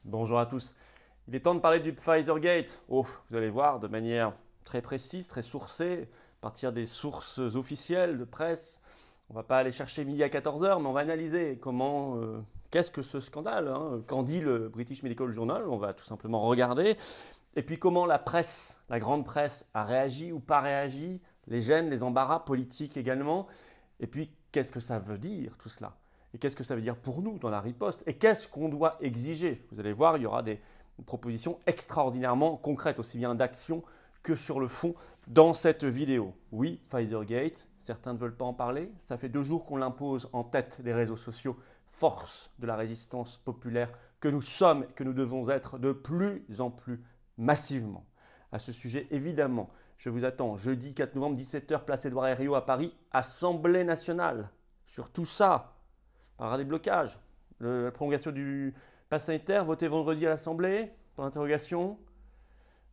Bonjour à tous. Il est temps de parler du Pfizergate. Oh, vous allez voir de manière très précise, très sourcée, à partir des sources officielles de presse. On ne va pas aller chercher midi à 14 heures, mais on va analyser qu'est-ce que ce scandale, hein, qu'en dit le British Medical Journal. On va tout simplement regarder. Et puis comment la presse, la grande presse, a réagi ou pas réagi, les gènes, les embarras politiques également. Et puis qu'est-ce que ça veut dire tout cela? Et qu'est-ce que ça veut dire pour nous dans la riposte? Et qu'est-ce qu'on doit exiger? Vous allez voir, il y aura des propositions extraordinairement concrètes, aussi bien d'action que sur le fond, dans cette vidéo. Oui, Pfizergate, certains ne veulent pas en parler. Ça fait 2 jours qu'on l'impose en tête des réseaux sociaux, force de la résistance populaire que nous sommes et que nous devons être de plus en plus massivement. À ce sujet, évidemment, je vous attends jeudi 4 novembre, 17 h, place Édouard Herriot à Paris, Assemblée nationale. Sur tout ça, on parlera des blocages, la prolongation du pass sanitaire, voté vendredi à l'Assemblée, pour l'interrogation,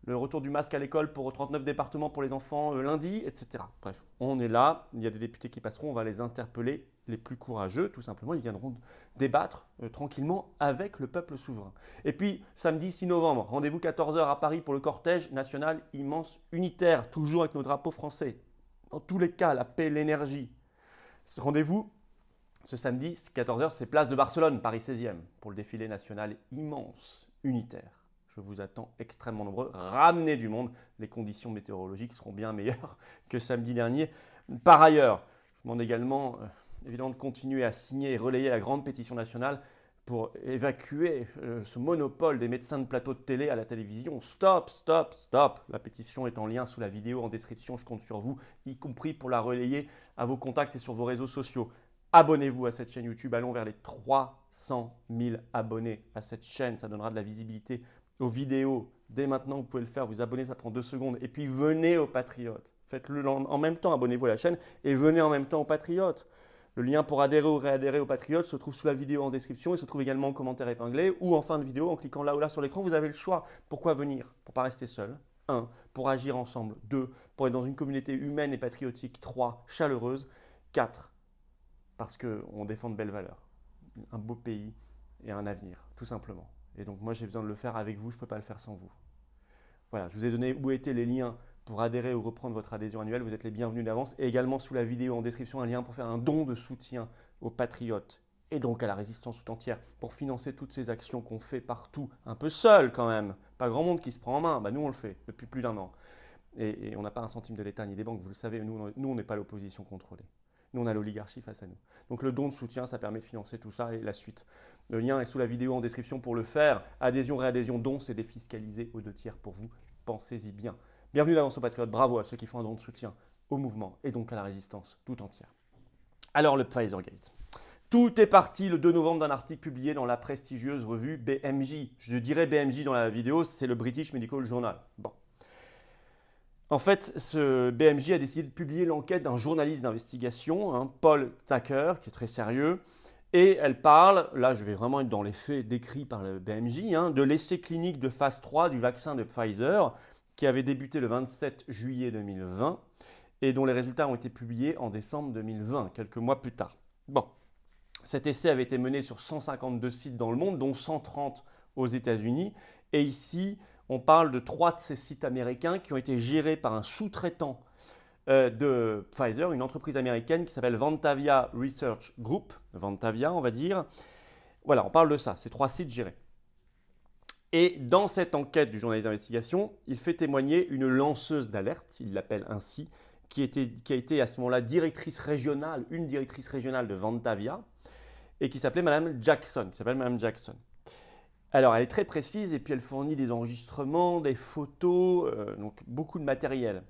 le retour du masque à l'école pour 39 départements pour les enfants lundi, etc. Bref, on est là, il y a des députés qui passeront, on va les interpeller, les plus courageux, tout simplement, ils viendront débattre tranquillement avec le peuple souverain. Et puis, samedi 6 novembre, rendez-vous 14 h à Paris pour le cortège national immense unitaire, toujours avec nos drapeaux français. Dans tous les cas, la paix, l'énergie. Rendez-vous ce samedi, 14 h, c'est place de Barcelone, Paris 16e, pour le défilé national immense, unitaire. Je vous attends extrêmement nombreux. Ramenez du monde. Les conditions météorologiques seront bien meilleures que samedi dernier. Par ailleurs, je vous demande également évidemment de continuer à signer et relayer la grande pétition nationale pour évacuer ce monopole des médecins de plateau de télé à la télévision. Stop, stop, stop. La pétition est en lien sous la vidéo en description. Je compte sur vous, y compris pour la relayer à vos contacts et sur vos réseaux sociaux. Abonnez-vous à cette chaîne YouTube, allons vers les 300 000 abonnés à cette chaîne, ça donnera de la visibilité aux vidéos. Dès maintenant, vous pouvez le faire, vous abonner, ça prend 2 secondes. Et puis venez aux Patriotes, faites-le en même temps, abonnez-vous à la chaîne et venez en même temps aux Patriotes. Le lien pour adhérer ou réadhérer aux Patriotes se trouve sous la vidéo en description, il se trouve également en commentaire épinglé ou en fin de vidéo en cliquant là ou là sur l'écran, vous avez le choix. Pourquoi venir? Pour ne pas rester seul. 1. Pour agir ensemble. 2. Pour être dans une communauté humaine et patriotique. 3. Chaleureuse. 4. Parce qu'on défend de belles valeurs, un beau pays et un avenir, tout simplement. Et donc moi j'ai besoin de le faire avec vous, je ne peux pas le faire sans vous. Voilà, je vous ai donné où étaient les liens pour adhérer ou reprendre votre adhésion annuelle, vous êtes les bienvenus d'avance. Et également sous la vidéo en description, un lien pour faire un don de soutien aux patriotes et donc à la résistance tout entière pour financer toutes ces actions qu'on fait partout, un peu seul quand même, pas grand monde qui se prend en main, nous on le fait depuis plus d'1 an. Et on n'a pas un centime de l'État ni des banques, vous le savez, nous on n'est pas l'opposition contrôlée. Nous, on a l'oligarchie face à nous. Donc le don de soutien, ça permet de financer tout ça et la suite. Le lien est sous la vidéo en description pour le faire. Adhésion, réadhésion, don, c'est défiscalisé aux 2 tiers pour vous. Pensez-y bien. Bienvenue d'avance aux Patriotes. Bravo à ceux qui font un don de soutien au mouvement et donc à la résistance tout entière. Alors le Pfizergate. Tout est parti le 2 novembre d'un article publié dans la prestigieuse revue BMJ. Je dirais BMJ dans la vidéo, c'est le British Medical Journal. Bon. En fait, ce BMJ a décidé de publier l'enquête d'un journaliste d'investigation, Paul Tucker, qui est très sérieux. Et elle parle, là je vais vraiment être dans les faits décrits par le BMJ, de l'essai clinique de phase 3 du vaccin de Pfizer, qui avait débuté le 27 juillet 2020 et dont les résultats ont été publiés en décembre 2020, quelques mois plus tard. Bon, cet essai avait été mené sur 152 sites dans le monde, dont 130 aux États-Unis. Et ici, on parle de 3 de ces sites américains qui ont été gérés par un sous-traitant de Pfizer, une entreprise américaine qui s'appelle Vantavia Research Group, Vantavia on va dire. Voilà, on parle de ça, ces 3 sites gérés. Et dans cette enquête du journaliste d'investigation, il fait témoigner une lanceuse d'alerte, il l'appelle ainsi, qui a été à ce moment-là directrice régionale, une directrice régionale de Vantavia, et qui s'appelait Madame Jackson, Alors, elle est très précise et puis elle fournit des enregistrements, des photos, donc beaucoup de matériel.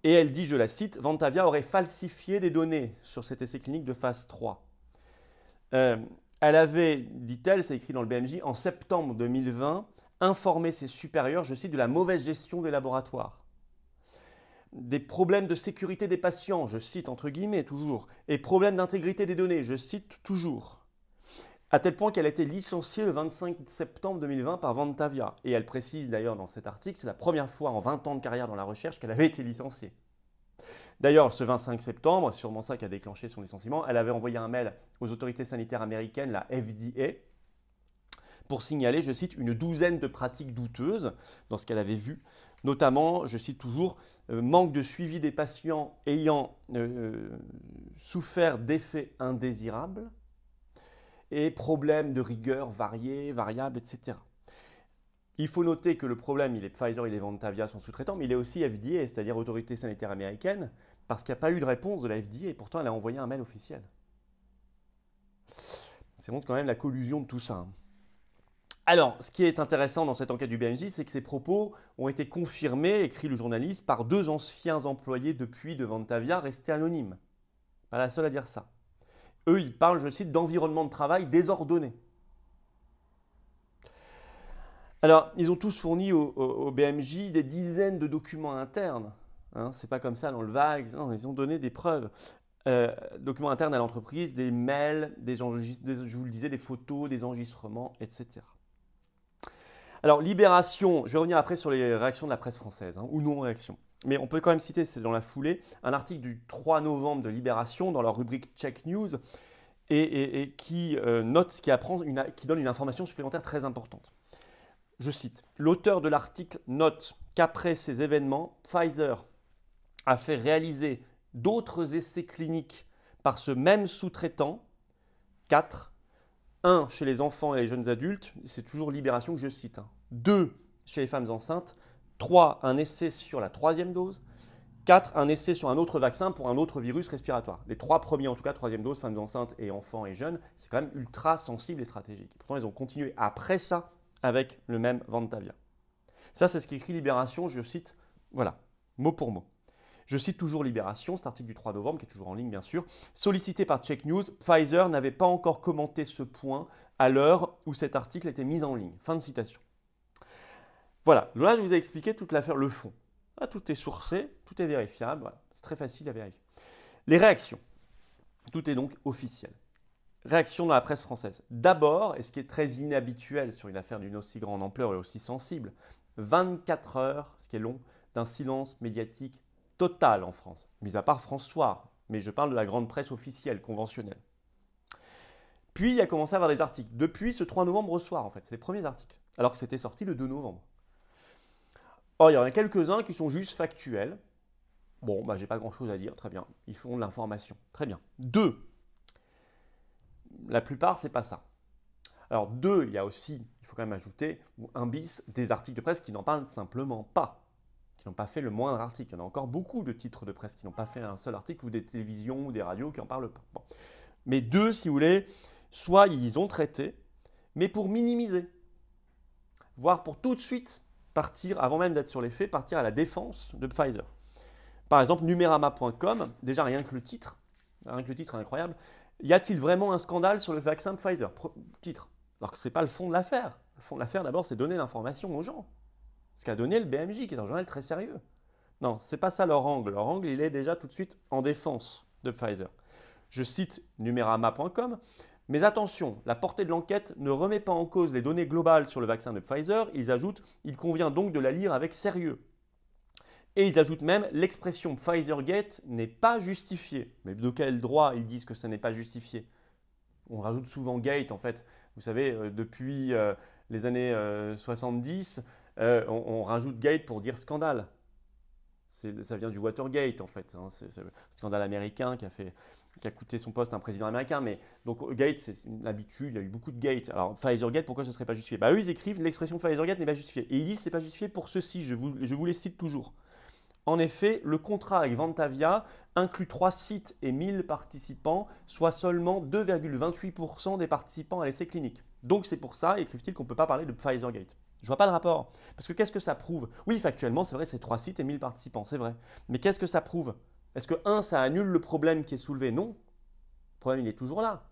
Et elle dit, je la cite, Vantavia aurait falsifié des données sur cet essai clinique de phase 3. Elle avait, dit-elle, c'est écrit dans le BMJ, en septembre 2020, informé ses supérieurs, je cite, de la mauvaise gestion des laboratoires. Des problèmes de sécurité des patients, je cite entre guillemets toujours, et problèmes d'intégrité des données, je cite toujours. À tel point qu'elle a été licenciée le 25 septembre 2020 par Vantavia. Et elle précise d'ailleurs dans cet article, c'est la première fois en 20 ans de carrière dans la recherche qu'elle avait été licenciée. D'ailleurs, ce 25 septembre, c'est sûrement ça qui a déclenché son licenciement, elle avait envoyé un mail aux autorités sanitaires américaines, la FDA, pour signaler, je cite, une douzaine de pratiques douteuses dans ce qu'elle avait vu. Notamment, je cite toujours, manque de suivi des patients ayant souffert d'effets indésirables et problèmes de rigueur variés, variables, etc. Il faut noter que le problème, il est Pfizer, il est Ventavia, son sous-traitant, mais il est aussi FDA, c'est-à-dire Autorité sanitaire américaine, parce qu'il n'y a pas eu de réponse de la FDA et pourtant elle a envoyé un mail officiel. Ça montre quand même la collusion de tout ça. Alors, ce qui est intéressant dans cette enquête du BMJ, c'est que ces propos ont été confirmés, écrit le journaliste, par 2 anciens employés depuis de Ventavia restés anonymes. Pas la seule à dire ça. Eux, ils parlent, je cite, d'environnement de travail désordonné. Alors, ils ont tous fourni au BMJ des dizaines de documents internes. Hein, c'est pas comme ça dans le vague. Non, ils ont donné des preuves. Documents internes à l'entreprise, des mails, je vous le disais, des photos, des enregistrements, etc. Alors, Libération, je vais revenir après sur les réactions de la presse française, hein, ou non-réactions. Mais on peut quand même citer, c'est dans la foulée, un article du 3 novembre de Libération dans leur rubrique Check News et qui note ce qui apprend, qui donne une information supplémentaire très importante. Je cite, l'auteur de l'article note qu'après ces événements, Pfizer a fait réaliser d'autres essais cliniques par ce même sous-traitant, 4, 1 chez les enfants et les jeunes adultes, c'est toujours Libération que je cite, hein. 2 chez les femmes enceintes, 3 un essai sur la 3e dose, 4 un essai sur un autre vaccin pour un autre virus respiratoire. Les 3 premiers en tout cas, 3e dose, femmes enceintes et enfants et jeunes, c'est quand même ultra sensible et stratégique. Pourtant ils ont continué après ça avec le même Ventavia. Ça c'est ce qu'écrit Libération, je cite, voilà, mot pour mot. Je cite toujours Libération, cet article du 3 novembre, qui est toujours en ligne bien sûr. Sollicité par Check News, Pfizer n'avait pas encore commenté ce point à l'heure où cet article était mis en ligne. Fin de citation. Voilà, là je vous ai expliqué toute l'affaire, le fond. Ah, tout est sourcé, tout est vérifiable, voilà. C'est très facile à vérifier. Les réactions, tout est donc officiel. Réaction dans la presse française. D'abord, et ce qui est très inhabituel sur une affaire d'une aussi grande ampleur et aussi sensible, 24 heures, ce qui est long, d'un silence médiatique total en France, mis à part France Soir, mais je parle de la grande presse officielle, conventionnelle. Puis il a commencé à avoir des articles, depuis ce 3 novembre au soir en fait, c'est les premiers articles, alors que c'était sorti le 2 novembre. Or, il y en a quelques-uns qui sont juste factuels. Bon, j'ai pas grand-chose à dire, très bien, ils font de l'information, très bien. 2, la plupart, c'est pas ça. Alors 2, il y a aussi, il faut quand même ajouter, un bis, des articles de presse qui n'en parlent simplement pas, qui n'ont pas fait le moindre article. Il y en a encore beaucoup de titres de presse qui n'ont pas fait un seul article, ou des télévisions ou des radios qui n'en parlent pas. Bon. Mais 2, si vous voulez, soit ils ont traité, mais pour minimiser, voire pour tout de suite partir, avant même d'être sur les faits, partir à la défense de Pfizer. Par exemple, Numerama.com, déjà rien que le titre est incroyable. Y a-t-il vraiment un scandale sur le vaccin de Pfizer? Titre. Alors que ce n'est pas le fond de l'affaire. Le fond de l'affaire, d'abord, c'est donner l'information aux gens. Ce qu'a donné le BMJ, qui est un journal très sérieux. Non, ce n'est pas ça leur angle. Leur angle, il est déjà tout de suite en défense de Pfizer. Je cite Numerama.com. Mais attention, la portée de l'enquête ne remet pas en cause les données globales sur le vaccin de Pfizer. Ils ajoutent, il convient donc de la lire avec sérieux. Et ils ajoutent même, l'expression Pfizergate n'est pas justifiée. Mais de quel droit ils disent que ça n'est pas justifié? On rajoute souvent gate en fait. Vous savez, depuis les années 70, on rajoute gate pour dire scandale. Ça vient du Watergate en fait. Hein. C'est un scandale américain qui a coûté son poste à un président américain. Mais donc gate, c'est une habitude, il y a eu beaucoup de gates. Alors Pfizergate, pourquoi ce ne serait pas justifié? Eux, ils écrivent l'expression Pfizergate n'est pas justifiée. Et ils disent que ce n'est pas justifié pour ceci, je vous les cite toujours. En effet, le contrat avec Ventavia inclut 3 sites et 1000 participants, soit seulement 2,28% des participants à l'essai clinique. Donc c'est pour ça, écrivent-ils, qu'on ne peut pas parler de Pfizergate. Je ne vois pas le rapport. Parce que qu'est-ce que ça prouve? Oui, factuellement, c'est vrai, c'est 3 sites et 1000 participants, c'est vrai. Mais qu'est-ce que ça prouve? Est-ce que 1, ça annule le problème qui est soulevé? Non. Le problème, il est toujours là.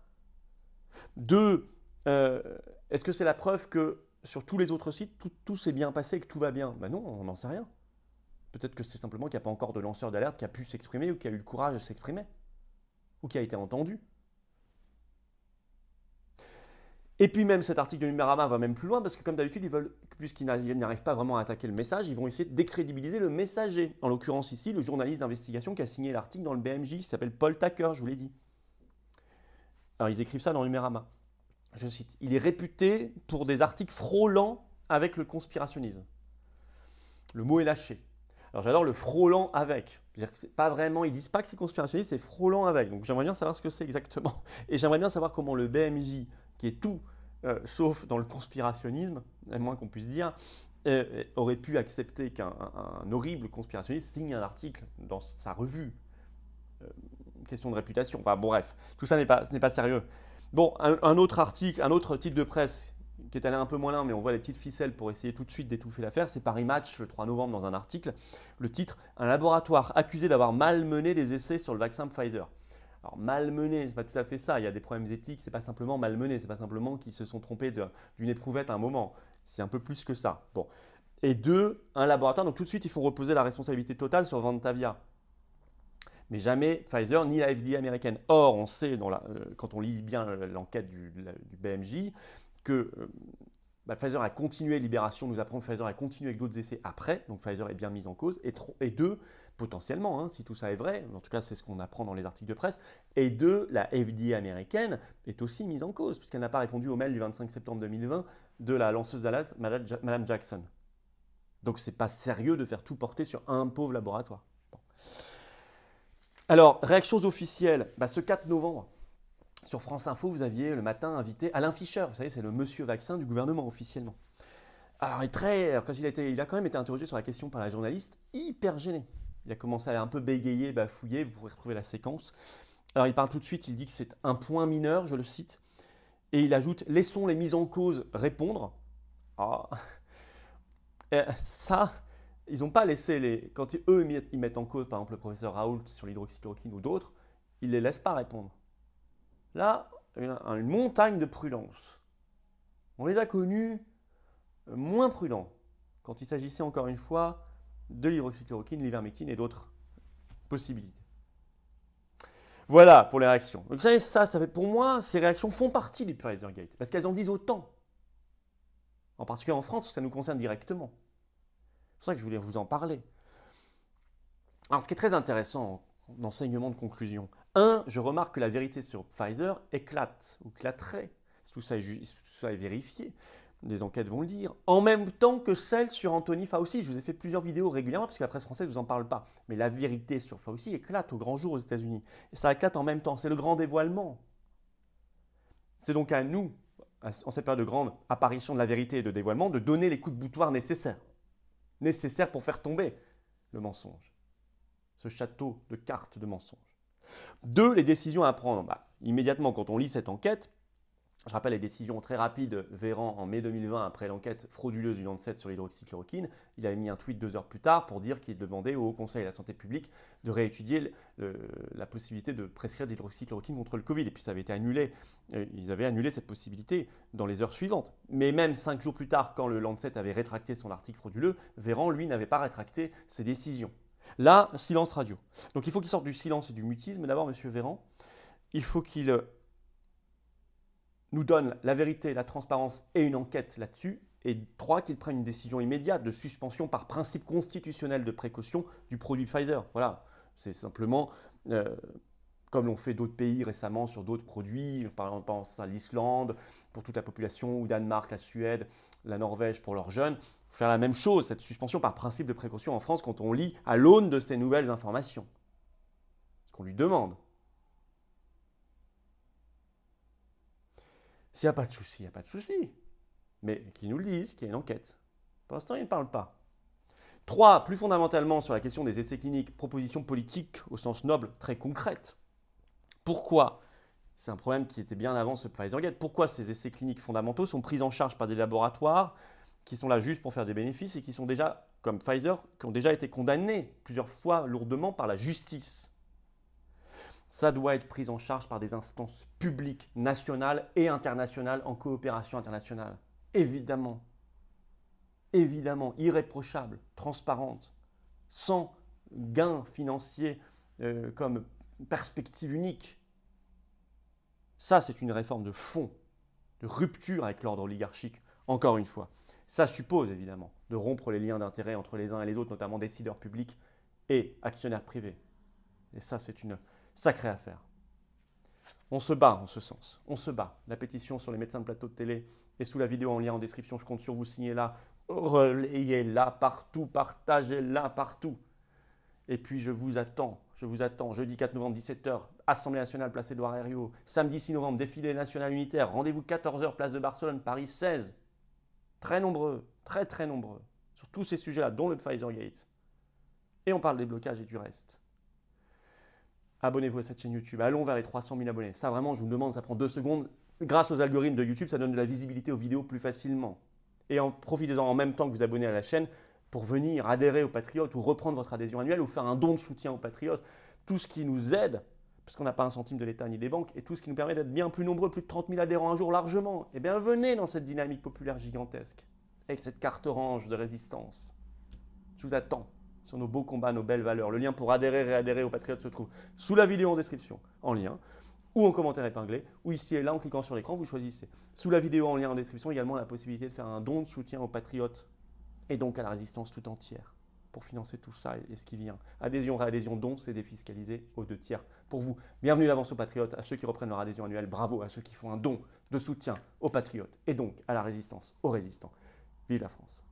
2, est-ce que c'est la preuve que sur tous les autres sites, tout s'est bien passé et que tout va bien? Ben non, on n'en sait rien. Peut-être que c'est simplement qu'il n'y a pas encore de lanceur d'alerte qui a pu s'exprimer ou qui a eu le courage de s'exprimer ou qui a été entendu. Et puis même cet article de Numerama va même plus loin parce que comme d'habitude, puisqu'ils n'arrivent pas vraiment à attaquer le message, ils vont essayer de décrédibiliser le messager. En l'occurrence ici, le journaliste d'investigation qui a signé l'article dans le BMJ, qui s'appelle Paul Tucker, je vous l'ai dit. Alors ils écrivent ça dans Numerama. je cite, il est réputé pour des articles frôlant avec le conspirationnisme. Le mot est lâché. Alors j'adore le frôlant avec. C'est-à-dire que c'est pas vraiment, ils disent pas que c'est conspirationniste, c'est frôlant avec. Donc j'aimerais bien savoir ce que c'est exactement. Et j'aimerais bien savoir comment le BMJ, qui est tout sauf dans le conspirationnisme, à moins qu'on puisse dire, aurait pu accepter qu'un horrible conspirationniste signe un article dans sa revue. Question de réputation. Enfin bon, bref, tout ça ce n'est pas sérieux. Bon, un autre article, un autre titre de presse qui est allé un peu moins loin, mais on voit les petites ficelles pour essayer tout de suite d'étouffer l'affaire, c'est Paris Match le 3 novembre dans un article. Le titre, un laboratoire accusé d'avoir malmené des essais sur le vaccin Pfizer. Alors malmené, c'est pas tout à fait ça, il y a des problèmes éthiques, c'est pas simplement malmené, c'est pas simplement qu'ils se sont trompés d'une éprouvette à un moment, c'est un peu plus que ça. Bon. Et deux, un laboratoire, donc tout de suite il faut reposer la responsabilité totale sur Vantavia. Mais jamais Pfizer ni la FDA américaine. Or, on sait, quand on lit bien l'enquête du BMJ, que Pfizer a continué, Libération nous apprend que Pfizer a continué avec d'autres essais après, donc Pfizer est bien mis en cause, et deux, potentiellement, si tout ça est vrai, en tout cas c'est ce qu'on apprend dans les articles de presse, et deux, la FDA américaine est aussi mise en cause, puisqu'elle n'a pas répondu au mail du 25 septembre 2020 de la lanceuse d'alerte, Madame Jackson. Donc c'est pas sérieux de faire tout porter sur un pauvre laboratoire. Bon. Alors, réactions officielles, ce 4 novembre, sur France Info, vous aviez le matin invité Alain Fischer, vous savez, c'est le monsieur vaccin du gouvernement officiellement. Alors, quand il a quand même été interrogé sur la question par la journaliste, hyper gêné. Il a commencé à un peu bégayer, bafouiller, vous pourrez retrouver la séquence. Alors, il parle tout de suite, il dit que c'est un point mineur, je le cite, et il ajoute « Laissons les mises en cause répondre ». Ah. Ça, ils n'ont pas laissé quand eux ils mettent en cause, par exemple, le professeur Raoult sur l'hydroxychloroquine ou d'autres, ils ne les laissent pas répondre. Là, une montagne de prudence. On les a connus moins prudents quand il s'agissait encore une fois de l'hydroxychloroquine, l'ivermectine et d'autres possibilités. Voilà pour les réactions. Donc vous savez, ça fait pour moi, ces réactions font partie du Pfizergate parce qu'elles en disent autant. En particulier en France, parce que ça nous concerne directement. C'est pour ça que je voulais vous en parler. Alors, ce qui est très intéressant en enseignement de conclusion, je remarque que la vérité sur Pfizer éclate, ou éclaterait. Tout ça est vérifié, des enquêtes vont le dire. En même temps que celle sur Anthony Fauci. Je vous ai fait plusieurs vidéos régulièrement, parce que la presse française ne vous en parle pas. Mais la vérité sur Fauci éclate au grand jour aux États-Unis. Et ça éclate en même temps. C'est le grand dévoilement. C'est donc à nous, en cette période de grande apparition de la vérité et de dévoilement, de donner les coups de boutoir nécessaires. Nécessaires pour faire tomber le mensonge. Ce château de cartes de mensonges. Deux, les décisions à prendre. Immédiatement, quand on lit cette enquête, je rappelle les décisions très rapides, Véran en mai 2020, après l'enquête frauduleuse du Lancet sur l'hydroxychloroquine, il avait mis un tweet 2 heures plus tard pour dire qu'il demandait au Haut Conseil de la Santé publique de réétudier la possibilité de prescrire de l'hydroxychloroquine contre le Covid. Et puis ça avait été annulé, ils avaient annulé cette possibilité dans les heures suivantes. Mais même 5 jours plus tard, quand le Lancet avait rétracté son article frauduleux, Véran, lui, n'avait pas rétracté ses décisions. Là, silence radio. Donc il faut qu'il sorte du silence et du mutisme. D'abord, M. Véran, il faut qu'il nous donne la vérité, la transparence et une enquête là-dessus. Et 3, qu'il prenne une décision immédiate de suspension par principe constitutionnel de précaution du produit Pfizer. Voilà, c'est simplement comme l'ont fait d'autres pays récemment sur d'autres produits. Par exemple, on pense à l'Islande pour toute la population, ou Danemark, la Suède, la Norvège pour leurs jeunes. Faire la même chose, cette suspension par principe de précaution en France quand on lit à l'aune de ces nouvelles informations. Ce qu'on lui demande. S'il n'y a pas de souci, il n'y a pas de souci. Mais qu'ils nous le disent, qu'il y a une enquête. Pour l'instant, ils ne parlent pas. 3, plus fondamentalement sur la question des essais cliniques, propositions politiques au sens noble, très concrètes. Pourquoi? C'est un problème qui était bien avant ce Pfizergate. Pourquoi ces essais cliniques fondamentaux sont pris en charge par des laboratoires qui sont là juste pour faire des bénéfices et qui sont déjà, comme Pfizer, qui ont déjà été condamnés plusieurs fois lourdement par la justice? Ça doit être pris en charge par des instances publiques, nationales et internationales en coopération internationale. Évidemment. Évidemment, irréprochable, transparente, sans gain financier comme perspective unique. Ça, c'est une réforme de fond, de rupture avec l'ordre oligarchique, encore une fois. Ça suppose évidemment de rompre les liens d'intérêt entre les uns et les autres, notamment décideurs publics et actionnaires privés. Et ça, c'est une sacrée affaire. On se bat en ce sens, on se bat. La pétition sur les médecins de plateau de télé est sous la vidéo en lien en description. Je compte sur vous, signez-la, relayez-la partout, partagez-la partout. Et puis je vous attends, jeudi 4 novembre 17h, Assemblée nationale, place Édouard Herriot. Samedi 6 novembre, défilé national unitaire. Rendez-vous 14h, place de Barcelone, Paris 16. Très nombreux, très très nombreux, sur tous ces sujets-là, dont le Pfizergate. Et on parle des blocages et du reste. Abonnez-vous à cette chaîne YouTube, allons vers les 300 000 abonnés. Ça vraiment, je vous le demande, ça prend 2 secondes. Grâce aux algorithmes de YouTube, ça donne de la visibilité aux vidéos plus facilement. Et profitez-en en même temps que vous abonnez à la chaîne pour venir adhérer aux Patriotes ou reprendre votre adhésion annuelle ou faire un don de soutien aux Patriotes. Tout ce qui nous aide, parce qu'on n'a pas un centime de l'État ni des banques, et tout ce qui nous permet d'être bien plus nombreux, plus de 30 000 adhérents un jour largement. Eh bien, venez dans cette dynamique populaire gigantesque, avec cette carte orange de résistance. Je vous attends sur nos beaux combats, nos belles valeurs. Le lien pour adhérer et réadhérer aux Patriotes se trouve sous la vidéo en description, en lien, ou en commentaire épinglé, ou ici et là en cliquant sur l'écran, vous choisissez. Sous la vidéo en lien en description, également la possibilité de faire un don de soutien aux Patriotes et donc à la résistance tout entière pour financer tout ça et ce qui vient. Adhésion, réadhésion, don, c'est défiscalisé aux 2 tiers. Pour vous, bienvenue d'avance aux Patriotes, à ceux qui reprennent leur adhésion annuelle, bravo à ceux qui font un don de soutien aux Patriotes et donc à la résistance, aux résistants. Vive la France!